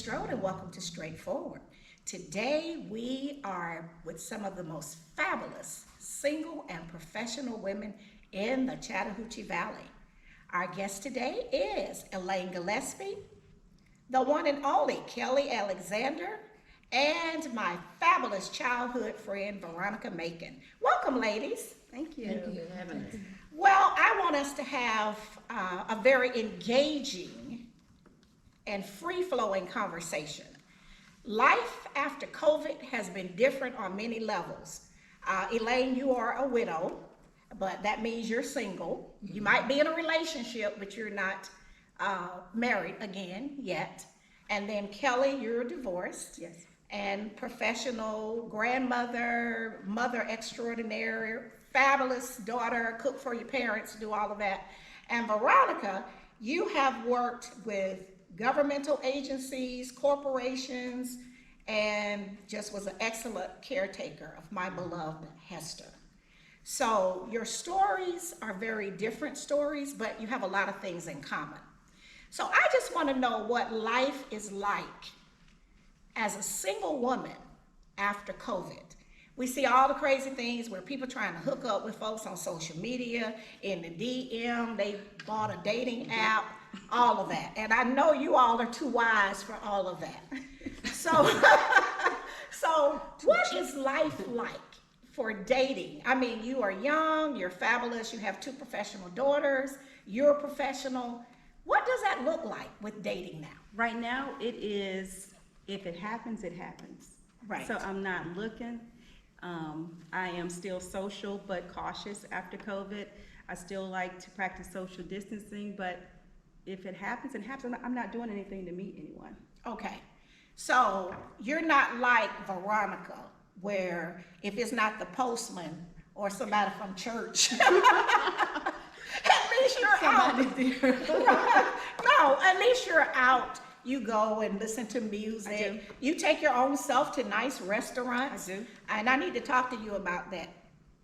Strode and welcome to Straightforward. Today we are with some of the most fabulous single and professional women in the Chattahoochee Valley. Our guest today is Elaine Gillespie, the one and only Kelly Alexander, and my fabulous childhood friend Veronica Macon. Welcome, ladies. Thank you. Thank you for having us. Well, I want us to have a very engaging and free-flowing conversation. Life after COVID has been different on many levels. Elaine, you are a widow, but that means you're single. You might be in a relationship, but you're not married again yet. And then Kelly, you're divorced. Yes. And professional grandmother, mother extraordinaire, fabulous daughter, cook for your parents, do all of that. And Veronica, you have worked with governmental agencies, corporations, and just was an excellent caretaker of my beloved Hester. So your stories are very different stories, but you have a lot of things in common. So I just want to know what life is like as a single woman after COVID. We see all the crazy things where people trying to hook up with folks on social media, in the DM, they bought a dating app, all of that. And I know you all are too wise for all of that. So what is life like for dating? I mean, you are young, you're fabulous, you have 2 professional daughters, you're a professional. What does that look like with dating now? Right now, it is, if it happens, it happens. Right. So I'm not looking. I am still social but cautious after COVID. I still like to practice social distancing, but if it happens, it happens. I'm not doing anything to meet anyone. Okay, so you're not like Veronica, where if it's not the postman or somebody from church, at least you're out. No, at least you're out. You go and listen to music. You take your own self to nice restaurants. I do. And I need to talk to you about that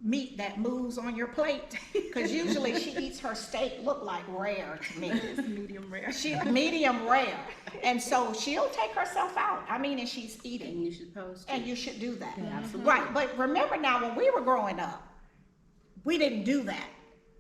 meat that moves on your plate, because usually she eats her steak look like rare to me. It's medium rare. She's medium rare, and so she'll take herself out. I mean, and she's eating. And you should post. And you should do that. Yeah, absolutely. Right, but remember now, when we were growing up, we didn't do that.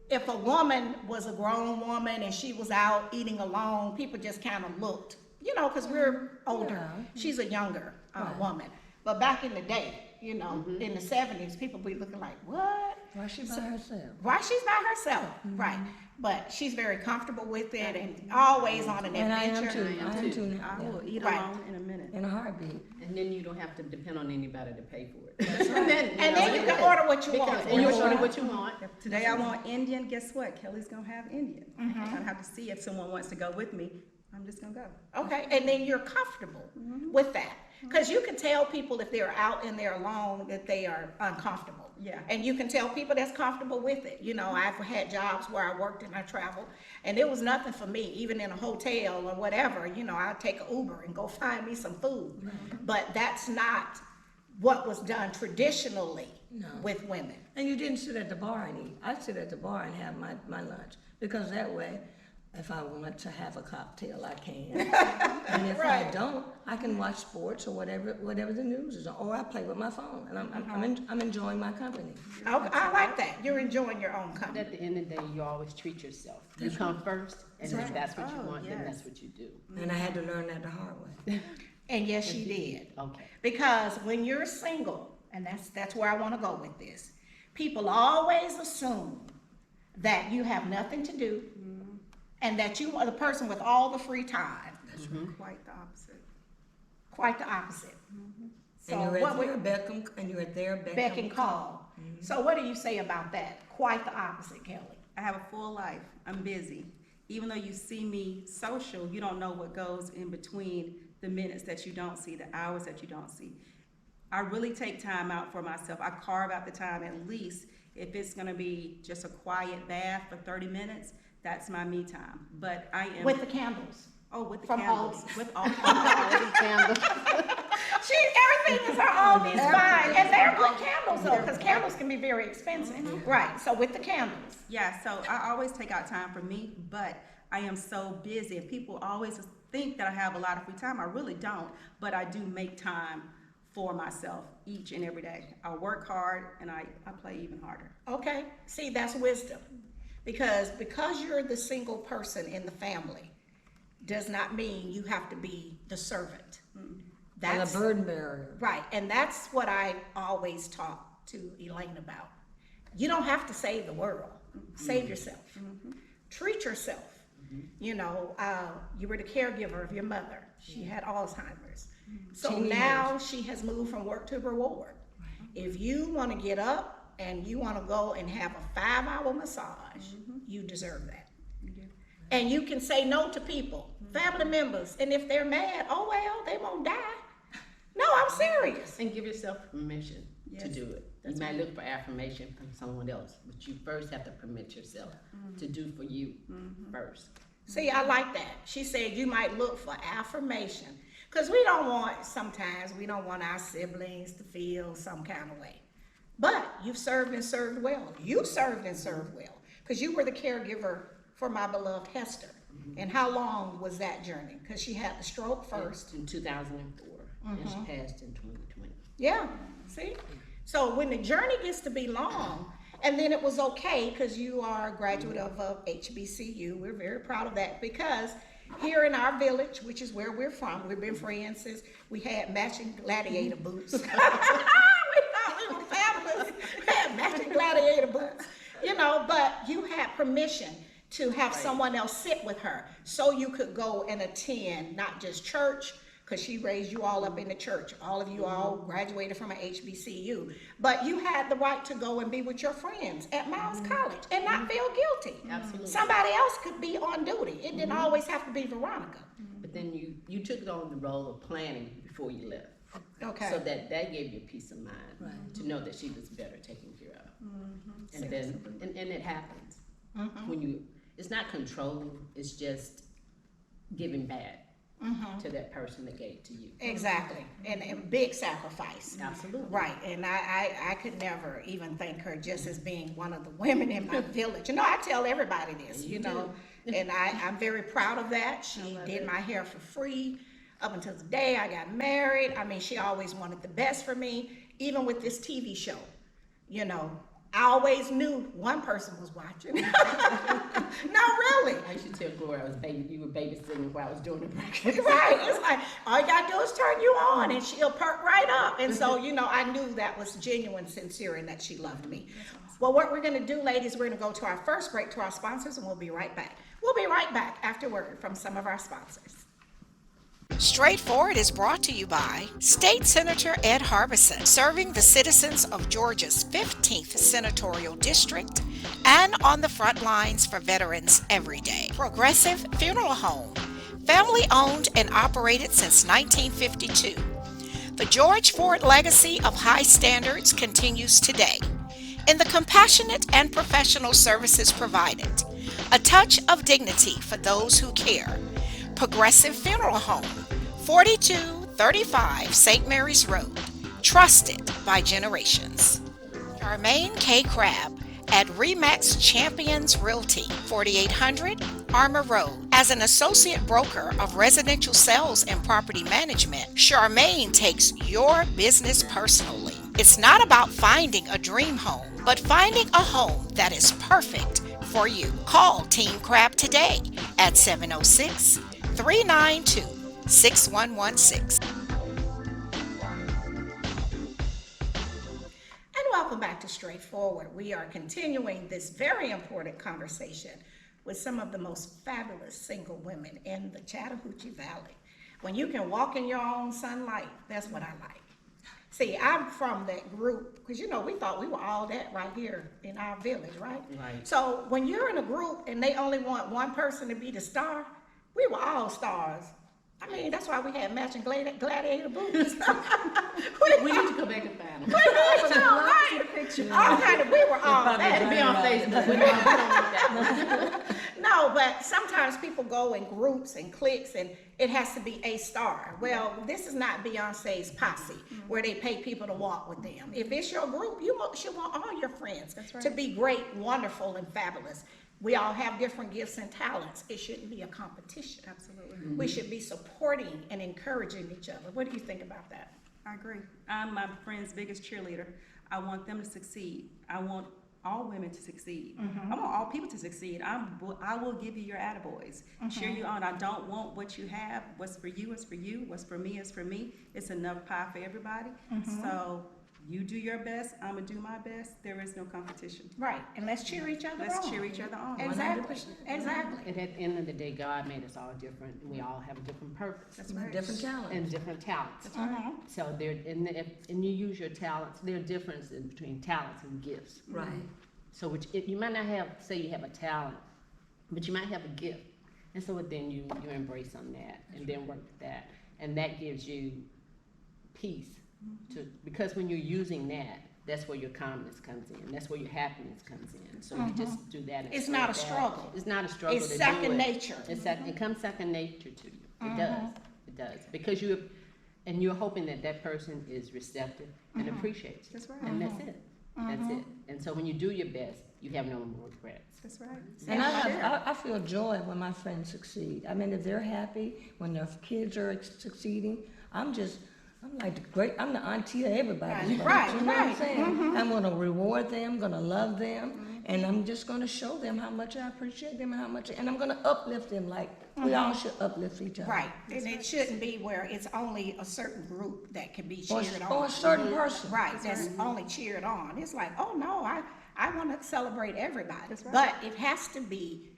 If a woman was a grown woman and she was out eating alone, people just kind of looked, you know, because we're older. Yeah. She's a younger Right. woman. But back in the day, you know, in the 70s, people be looking like, what? Why she by herself? Why she's by herself, right? But she's very comfortable with it and always on an And I am adventure. too. I am too now. I will eat Right. alone in a minute. In a heartbeat. And then you don't have to depend on anybody to pay for it. That's right. And then you can order what you want. And you That's order right. what you want. Today I want Indian. Guess what? Kelly's gonna have Indian. I don't have to see if someone wants to go with me. I'm just gonna go. Okay, and then you're comfortable with that. Because you can tell people if they're out and they're alone that they are uncomfortable. Yeah. And you can tell people that's comfortable with it. You know, I've had jobs where I worked and I traveled, and it was nothing for me, even in a hotel or whatever. You know, I'd take an Uber and go find me some food. But that's not what was done traditionally with women. And you didn't sit at the bar and eat. I sit at the bar and have my lunch, because that way, if I want to have a cocktail, I can. And if I Right. don't, I can watch sports or whatever the news is, or I play with my phone, and I'm enjoying my company. I like that. You're enjoying your own But company. at the end of the day, you always treat yourself. You come first, and if that's what you want, then yes. that's what you do. And I had to learn that the hard way. And yes, she did. Okay. Because when you're single, and that's where I want to go with this, people always assume that you have nothing to do and that you are the person with all the free time. That's quite the opposite. Quite the opposite. So And you're what at would their beck and call? So what do you say about that? Quite the opposite, Kelly. I have a full life. I'm busy. Even though you see me social, you don't know what goes in between the minutes that you don't see, the hours that you don't see. I really take time out for myself. I carve out the time, at least if it's gonna be just a quiet bath for 30 minutes, that's my me time. But I am With the candles. with the from candles. Aldi's. With all Everything is her Aldi's fine, and they're good candles though, because candles can be very expensive. Right, so with the candles. Yeah, so I always take out time for me, but I am so busy. And people always think that I have a lot of free time. I really don't, but I do make time for myself each and every day. I work hard and I play even harder. Okay, see, that's wisdom. Because you're the single person in the family does not mean you have to be the servant. And That's a burden bearer. right, and that's what I always talk to Elaine about. You don't have to save the world. Save yourself. Treat yourself. You know, you were the caregiver of your mother. She had Alzheimer's. So now she has moved from work to reward. If you want to get up and you want to go and have a 5-hour massage, you deserve that. And you can say no to people, family members, and if they're mad, oh well, they won't die. No, I'm serious. And give yourself permission to Yes, do it. You might look for affirmation from someone else, but you first have to permit yourself to do for you first. See, I like that. She said you might look for affirmation. Because we don't want our siblings to feel some kind of way. But you've served and served well. You served and served well. Because you were the caregiver for my beloved Hester. And how long was that journey? Because she had the stroke first. In 2004, and she passed in 2020. Yeah, see? So when the journey gets to be long, and then it was okay because you are a graduate of HBCU. We're very proud of that because here in our village, which is where we're from, we've been friends since we had matching gladiator boots. We thought we were fabulous. We had matching gladiator boots, you know, but you had permission to have someone else sit with her so you could go and attend not just church, because she raised you all up in the church. All of you all graduated from an HBCU. But you had the right to go and be with your friends at Miles College and not feel guilty. Absolutely. Somebody else could be on duty. It didn't always have to be Veronica. But then you took on the role of planning before you left. Okay. So that gave you peace of mind to know that she was better taken care of. And then, and it happens. When it's not controlling, it's just giving back to that person that gave to you. Exactly. And big sacrifice. Absolutely. Right. And I could never even thank her just as being one of the women in my village. You know, I tell everybody this, you know, and I'm very proud of that. She did my hair for free up until the day I got married. I mean, she always wanted the best for me, even with this TV show, you know. I always knew one person was watching. No, really. I used to tell Gloria you were babysitting while I was doing the break. Right. It's like, all you gotta do is turn you on and she'll perk right up. And so, you know, I knew that was genuine, sincere, and that she loved me. Well, what we're gonna do, ladies, we're gonna go to our first break to our sponsors and we'll be right back. We'll be right back after word from some of our sponsors. Straightforward is brought to you by State Senator Ed Harbison, serving the citizens of Georgia's 15th Senatorial District and on the front lines for veterans every day. Progressive Funeral Home, family owned and operated since 1952. The George Ford legacy of high standards continues today in the compassionate and professional services provided. A touch of dignity for those who care. Progressive Funeral Home, 4235 St. Mary's Road, trusted by generations. Charmaine K. Crabb at Remax Champions Realty, 4800 Armour Road. As an associate broker of residential sales and property management, Charmaine takes your business personally. It's not about finding a dream home, but finding a home that is perfect for you. Call Team Crabb today at 706-392-6116. And welcome back to Straightforward. We are continuing this very important conversation with some of the most fabulous single women in the Chattahoochee Valley. When you can walk in your own sunlight, that's what I like. See, I'm from that group, because you know, we thought we were all that right here in our village, right? Right. So when you're in a group and they only want one person to be the star, we were all stars. I mean, that's why we had matching gladiator boots. We need to go back and find them. We need to, right? All kind of, we were all that. To be on Facebook. We don't want that. No, but sometimes people go in groups and cliques and it has to be a star. Well, this is not Beyonce's posse where they pay people to walk with them. If it's your group, you should want all your friends to be great, wonderful, and fabulous. We all have different gifts and talents. It shouldn't be a competition. Absolutely. We should be supporting and encouraging each other. What do you think about that? I agree. I'm my friend's biggest cheerleader. I want them to succeed. I want all women to succeed. I want all people to succeed. I will give you your attaboys, cheer you on. I don't want what you have. What's for you is for you. What's for me is for me. It's enough pie for everybody. So you do your best. I'm gonna do my best. There is no competition. Right, and let's cheer each other on. Let's cheer each other on. Exactly, exactly. And at the end of the day, God made us all different, and we all have a different purpose That's right. Different talent. and different talents. Mhm. So there, and you use your talents. There are differences between talents and gifts. Right. So which you might not have, say you have a talent, but you might have a gift, and so then you embrace on that, and then work with that, and that gives you peace. Because when you're using that, that's where your calmness comes in. That's where your happiness comes in. So you just do that. And It's spread not a that. struggle. It's not a struggle. It's to do second it. nature. It comes second nature to you. It does. It does. Because you're hoping that that person is receptive and appreciates you. That's right. And that's it. That's it. And so when you do your best, you have no more regrets. That's right. And I feel joy when my friends succeed. I mean, if they're happy, when their kids are succeeding, I'm the auntie of everybody. Right, You know what I'm right. saying? I'm gonna reward them, gonna love them, and I'm just gonna show them how much I appreciate them and I'm gonna uplift them like we all should uplift each other. Right, and it shouldn't be where it's only a certain group that can be Or cheered on. a certain person. Right, that's only cheered on. It's like, oh no, I want to celebrate everybody. That's right. But it has to be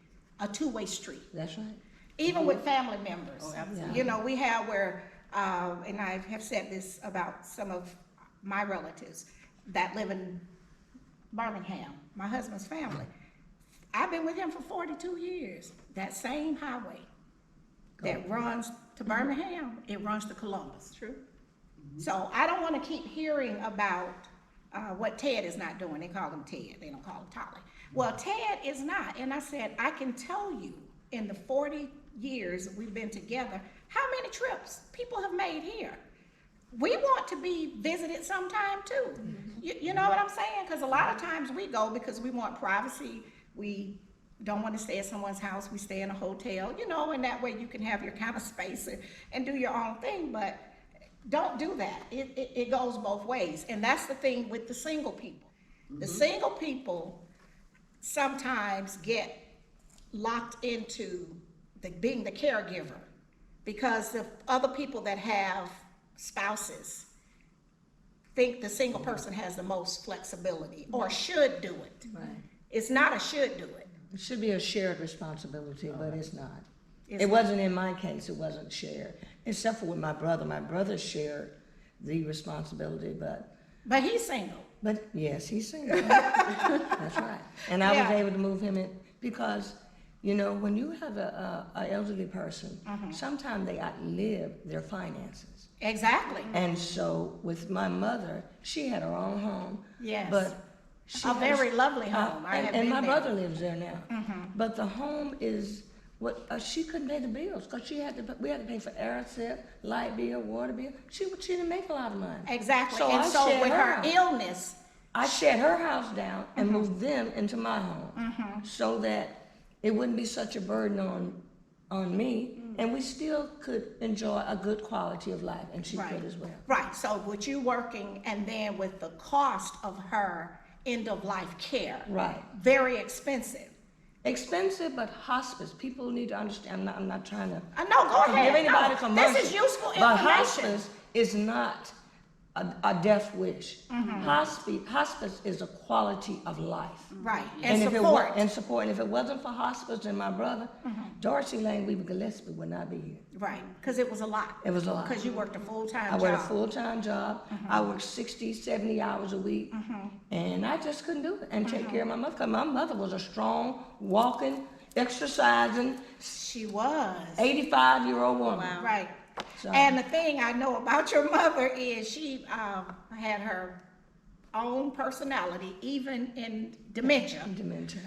a two-way street, That's right. even with family members. Oh, absolutely. You know, we have where, and I have said this about some of my relatives that live in Birmingham, my husband's family. I've been with him for 42 years. That same highway that runs to Birmingham, it runs to Columbus. True. So I don't want to keep hearing about what Ted is not doing. They call him Ted. They don't call him Tolly. Well, Ted is not. And I said, I can tell you in the 40 years we've been together, how many trips people have made here. We want to be visited sometime too. You know what I'm saying? Because a lot of times we go because we want privacy. We don't want to stay at someone's house. We stay in a hotel, you know, and that way you can have your kind of space and do your own thing. But don't do that. It goes both ways. And that's the thing with the single people. The single people sometimes get locked into being the caregiver because the other people that have spouses think the single person has the most flexibility or should do it. Right. It's not a should do it. It should be a shared responsibility, but it's not. It's It wasn't in my case, it wasn't shared, except for with my brother. My brother shared the responsibility, But he's single. but yes, he's single. That's right. And I was Yeah. able to move him in, because, you know, when you have a elderly person, sometimes they outlive their finances. Exactly. And so with my mother, she had her own home. Yes. But she A has- very lovely home. I have and been my there. brother lives there now. But the home is what she couldn't pay the bills because we had to pay for air set, light bill, water bill. She didn't make a lot of money. Exactly. So and I so shared with her house. illness, I shared her house down and moved them into my home so that it wouldn't be such a burden on me, and we still could enjoy a good quality of life, and she could as well. Right, so with you working and then with the cost of her end-of-life care. Right. Very expensive. Expensive, but hospice. People need to understand. I'm not trying to No, go give ahead. anybody No, commercial. this is useful But information. hospice is not a death wish. Hospice is a quality of life. Right, and if support. and support. And if it wasn't for hospice and my brother, Dorsey Lane, Weaver Gillespie would not be here. Right, because it was a lot. It was a lot. Because you worked a full-time I job. worked a full-time job. I worked 60, 70 hours a week. And I just couldn't do it and take care of my mother. Because my mother was a strong, walking, exercising, She was. 85-year-old woman. Wow. Right. So- And the thing I know about your mother is she had her own personality, even in dementia. Dementia.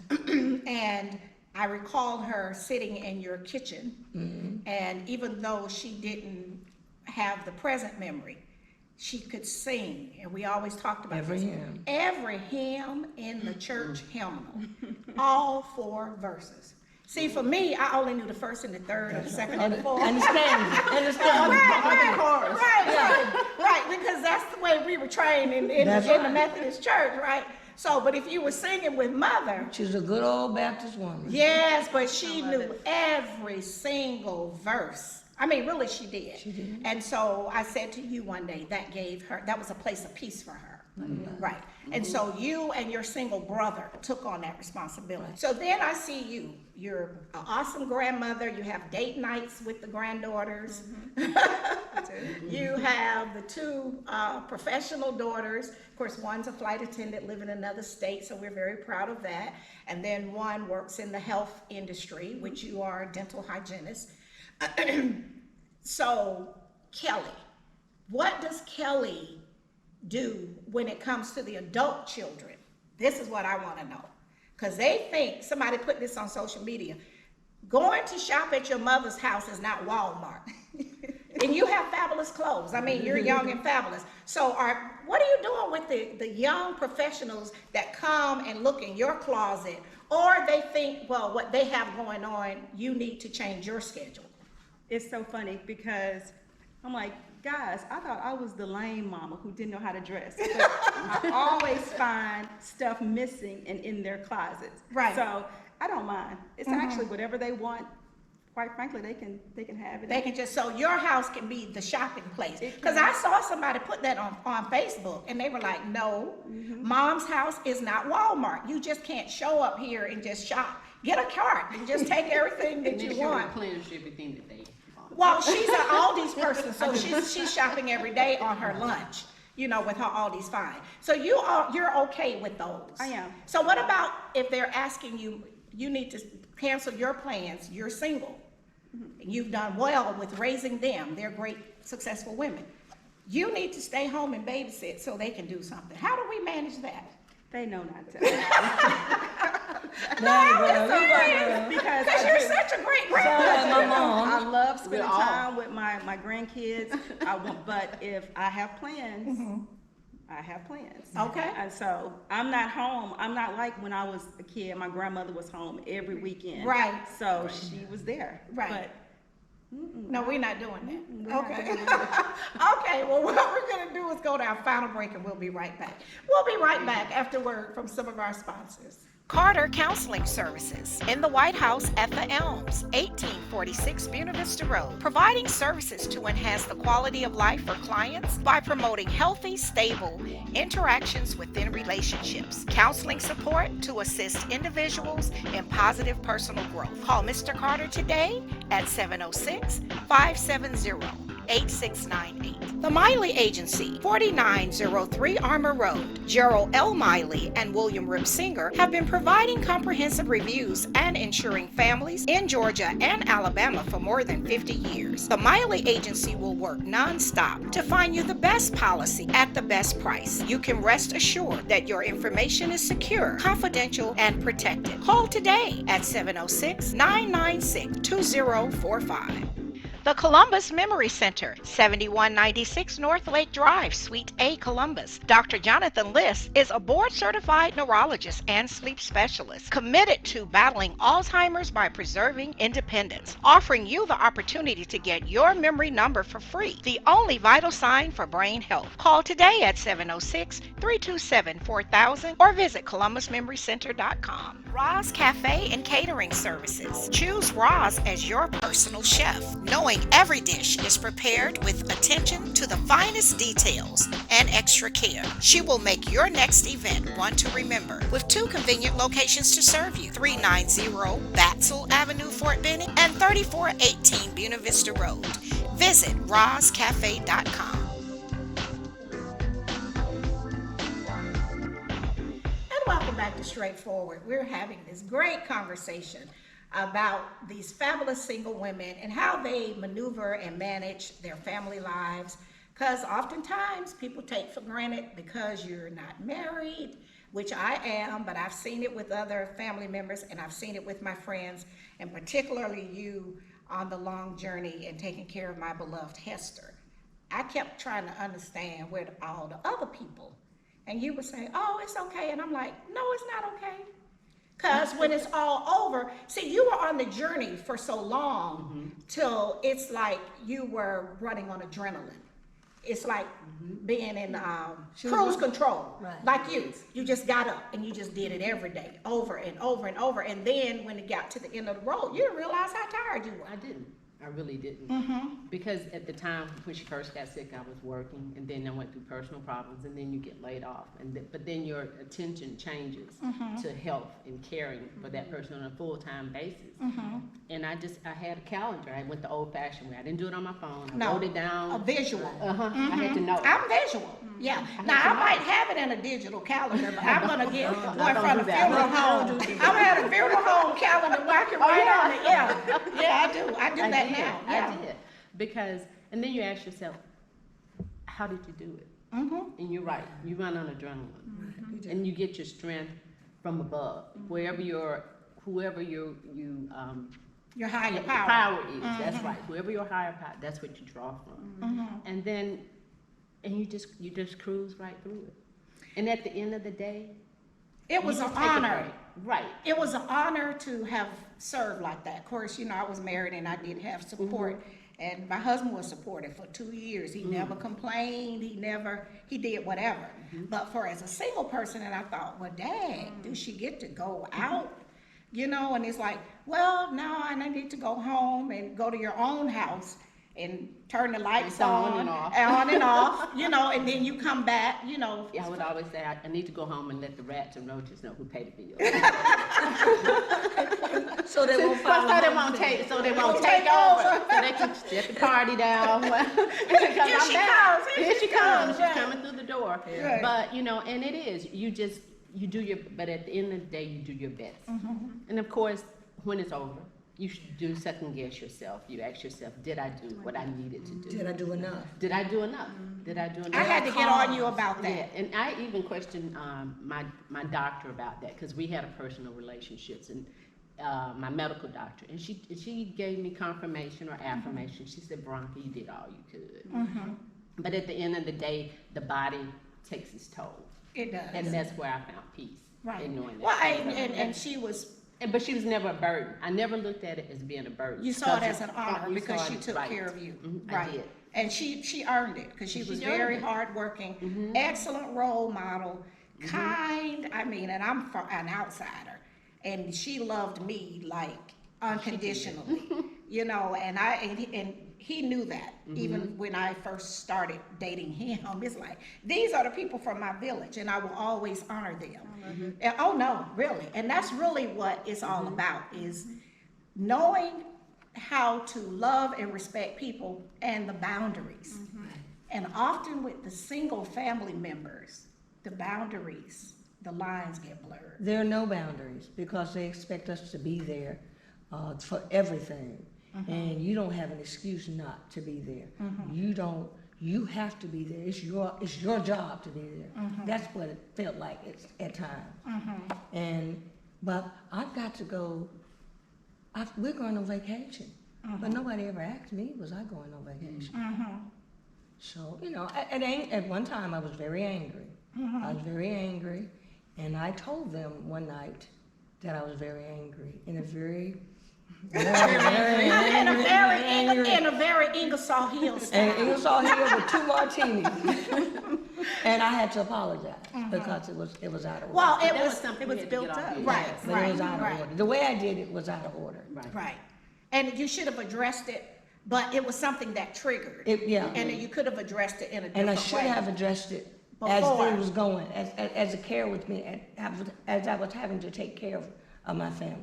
And I recalled her sitting in your kitchen, and even though she didn't have the present memory, She could sing, and we always talked about Every this. hymn. Every hymn in the church hymnal, all 4 verses. See, for me, I only knew the first and the third, or the second and the fourth. Understand? Right, because that's the way we were trained in the Methodist church, right? So, but if you were singing with mother, She's a good old Baptist woman. yes, but she knew every single verse. I mean, really, she did. She did. And so I said to you one day, that was a place of peace for her. Right. And so you and your single brother took on that responsibility. So then I see you. You're an awesome grandmother. You have date nights with the granddaughters. You have the 2 professional daughters. Of course, one's a flight attendant, live in another state, so we're very proud of that. And then one works in the health industry, which you are a dental hygienist. So, Kelly, what does Kelly do when it comes to the adult children? This is what I want to know. Because they think, somebody put this on social media, going to shop at your mother's house is not Walmart. And you have fabulous clothes. I mean, you're young and fabulous. So what are you doing with the young professionals that come and look in your closet, or they think, well, what they have going on, you need to change your schedule? It's so funny because I'm like, guys, I thought I was the lame mama who didn't know how to dress. But I always find stuff missing and in their closets. Right. So I don't mind. It's actually whatever they want. Quite frankly, they can have it. They can just, so your house can be the shopping place. Because I saw somebody put that on Facebook, and they were like, no, mom's house is not Walmart. You just can't show up here and just shop. Get a cart and just take everything that you want. Replenish everything that they bought. Well, she's an Aldi's person, so she's shopping every day on her lunch, with her Aldi's fine. So you're okay with those? I am. So what about if they're asking you, you need to cancel your plans, you're single, and you've done well with raising them, they're great, successful women. You need to stay home and babysit so they can do something. How do we manage that? They know not to. Because you're such a great grandmother. My mom. I love spending time with my grandkids. But if I have plans, I have plans. Okay. And so I'm not home. I'm not like when I was a kid, my grandmother was home every weekend. Right. So she was there. Right. But No, we're not doing that. We're not Okay. doing that. Okay, well, what we're gonna do is go to our final break and we'll be right back. We'll be right back after word from some of our sponsors. Carter Counseling Services in the White House at the Elms, 1846 Buena Vista Road, providing services to enhance the quality of life for clients by promoting healthy, stable interactions within relationships, counseling support to assist individuals in positive personal growth. Call Mr. Carter today at 706-570-8698. The Miley Agency, 4903 Armour Road. Gerald L. Miley and William Rip Singer have been providing comprehensive reviews and insuring families in Georgia and Alabama for more than 50 years. The Miley Agency will work non-stop to find you the best policy at the best price. You can rest assured that your information is secure, confidential, and protected. Call today at 706-996-2045. The Columbus Memory Center, 7196 North Lake Drive, Suite A, Columbus. Dr. Jonathan Liss is a board-certified neurologist and sleep specialist committed to battling Alzheimer's by preserving independence, offering you the opportunity to get your memory number for free, the only vital sign for brain health. Call today at 706-327-4000 or visit columbusmemorycenter.com. Roz Cafe and Catering Services. Choose Roz as your personal chef, knowing every dish is prepared with attention to the finest details and extra care. She will make your next event one to remember with 2 convenient locations to serve you, 390 Batzel Avenue, Fort Benning, and 3418 Buena Vista Road. Visit rozcafe.com. Welcome back to Straightforward. We're having this great conversation about these fabulous single women and how they maneuver and manage their family lives. Because oftentimes people take for granted because you're not married, which I am, but I've seen it with other family members and I've seen it with my friends, and particularly you on the long journey and taking care of my beloved Hester. I kept trying to understand where all the other people, and you would say, oh, it's okay, and I'm like, no, it's not okay. Because when it's all over, see, you were on the journey for so long till it's like you were running on adrenaline. It's like being in cruise control, Right. like you just got up and you just did it every day, over and over and over. And then when it got to the end of the road, you didn't realize how tired you were. I didn't. I really didn't. Because at the time when she first got sick, I was working, and then I went through personal problems, and then you get laid off. But then your attention changes to health and caring for that person on a full-time basis. And I had a calendar. I went the old-fashioned way. I didn't do it on my phone. I wrote it down. A visual. I had to know. I'm visual. Yeah. Now I might have it in a digital calendar, but I'm gonna get one from the funeral home. I'm gonna have a funeral home calendar where I can write on it. Yeah, I do. I do that now. Yeah. I did. Because, and then you ask yourself, how did you do it? And you're right. You run on adrenaline. And you get your strength from above. Whoever your higher power. power is, that's right. Whoever your higher power, that's what you draw from. And then, and you just cruise right through it. And at the end of the day, It was you an just take a honor. break. Right. It was an honor to have served like that. Of course, I was married and I did have support. And my husband was supportive for 2 years. He never complained. He did whatever. But for as a single person, and I thought, well, dang, do she get to go out? And it's like, well, no, I need to go home and go to your own house and turn the lights on and off. And then you come back, Yeah, I would always say, I need to go home and let the rats and roaches know who paid the bill. So they won't follow. So they won't take over. So they can shut the party down. Here she comes. Here she comes. She's Yeah. coming through the door. Yeah. But, and it is, you do but at the end of the day, you do your best. And of course, when it's over, you should do second guess yourself. You ask yourself, did I do what I needed to do? Did I do enough? Did I do enough? Did I do enough? I had to get on you about Yeah, that. and I even questioned my doctor about that, because we had a personal relationships, and my medical doctor, and she gave me confirmation or affirmation. She said, Veronica, you did all you could. But at the end of the day, the body takes its toll. It does. And that's where I found peace. Right. In knowing that. Well, and she was, But she was never a burden. I never looked at it as being a burden. you saw it as an honor You because saw she it, took right. care of you. I Right. did. And she earned it because she was She very earned it. hardworking, excellent role model, kind. And I'm an outsider. And she loved me like unconditionally, and he knew that even when I first started dating him. It's like, these are the people from my village and I will always honor them. And, oh no, really. And that's really what it's all about, is knowing how to love and respect people and the boundaries. And often with the single family members, the boundaries, the lines get blurred. There are no boundaries because they expect us to be there for everything. And you don't have an excuse not to be there. You have to be there. It's your job to be there. That's what it felt like at times. But I've got to go, we're going on vacation. But nobody ever asked me, was I going on vacation? So, at one time I was very angry. I was very angry. And I told them one night that I was very angry in a very In a very Ingersoll Hill style. And Ingersoll Hill with 2 martinis. And I had to apologize because it was out of order. Well, That was something it you was had to built get off up. your Right, chest. But it was out of right, order. The way I did it was out of order. right. And you should have addressed it, but it was something that triggered. Yeah. And you could have addressed it in a different way. And I should have addressed it as Before. things was going, as a care with me, as I was having to take care of my family.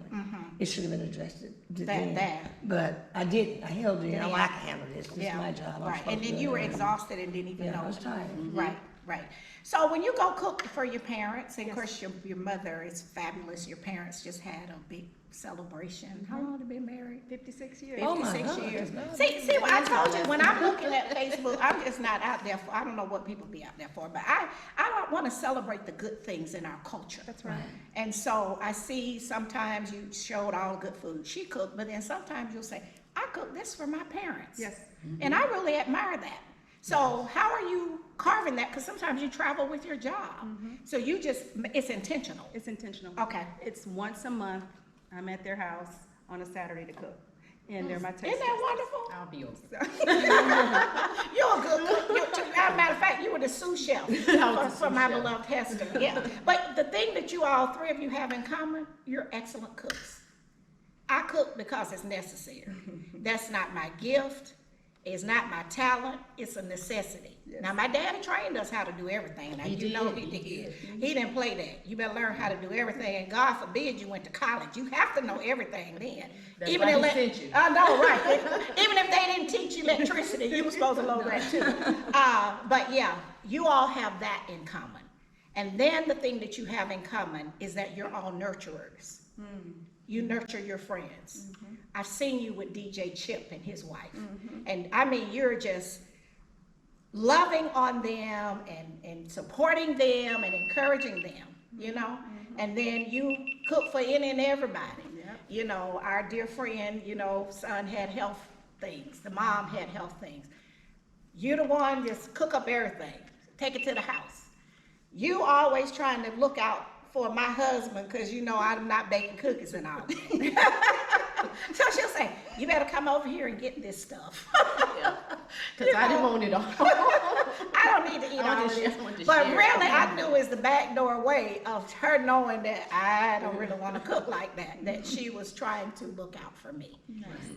It should have been addressed then. That. But I didn't. I held it. Yeah. I can handle this. This is my job. I'm Right, supposed and to then do you were it. exhausted and didn't even Yeah, know I was it. tired. Right. So when you go cook for your parents, and of course your mother is fabulous, your parents just had a big celebration. How long have they been married? 56 years. Oh my 56 God, years. that's See what I told you, when I'm looking at Facebook, I'm just not out there for, I don't know what people be out there for, but I don't want to celebrate the good things in our culture. That's right. And so I see sometimes you showed all the good food she cooked, but then sometimes you'll say, I cooked this for my parents. Yes. And I really admire that. So how are you carving that? Because sometimes you travel with your job. So you just, it's intentional. It's intentional. Okay. It's once a month, I'm at their house on a Saturday to cook. And they're my taste Isn't that wonderful? I'll be over. You're a good cook. As a matter of fact, you were the sous chef for my beloved Hester. Yeah. But the thing that you all three of you have in common, you're excellent cooks. I cook because it's necessary. That's not my gift. It's not my talent. It's a necessity. Yes. Now, my daddy trained us how to do everything. Now, He you know did. he did. He didn't play that. You better learn how to do everything. And God forbid you went to college. You have to know everything then. That's why he sent you. I know, right. Even if they didn't teach you electricity, you were supposed to know that too. But yeah, you all have that in common. And then the thing that you have in common is that you're all nurturers. You nurture your friends. I've seen you with DJ Chip and his wife. And I mean, you're just loving on them and supporting them and encouraging them, you know? And then you cook for any and everybody. Yep. You know, our dear friend, you know, son had health things. The mom had health things. You're the one just cook up everything. Take it to the house. You always trying to look out for my husband because you know I'm not baking cookies and all that. So she'll say, you better come over here and get this stuff. Because I didn't want it all. I don't need to eat I all want of to this. share- I want to But share. really, I knew is the backdoor way of her knowing that I don't really want to cook like that, that she was trying to look out for me.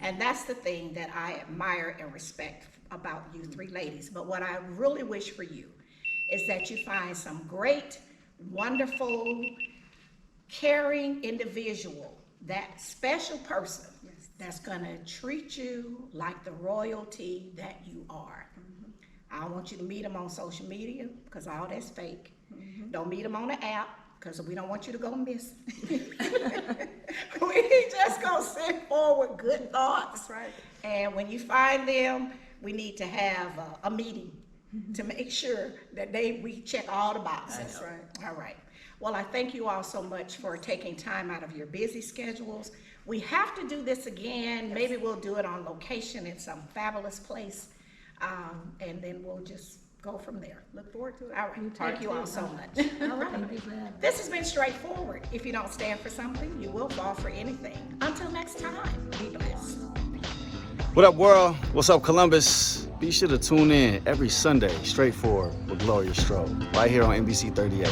And that's the thing that I admire and respect about you three ladies. But what I really wish for you is that you find some great, wonderful, caring individual, that special person that's gonna treat you like the royalty that you are. I don't want you to meet them on social media because all that's fake. Don't meet them on the app because we don't want you to go missing. We just gonna send forward good thoughts. That's right. And when you find them, we need to have a meeting to make sure that we check all the boxes. That's right. All right. Well, I thank you all so much for taking time out of your busy schedules. We have to do this again. Maybe we'll do it on location in some fabulous place. And then we'll just go from there. Look forward to it. All right. Thank you all so much. All right. Thank you for having me. This has been straightforward. If you don't stand for something, you will fall for anything. Until next time, be blessed. What up, world? What's up, Columbus? Be sure to tune in every Sunday, Straightforward with Gloria Strode, right here on NBC 38.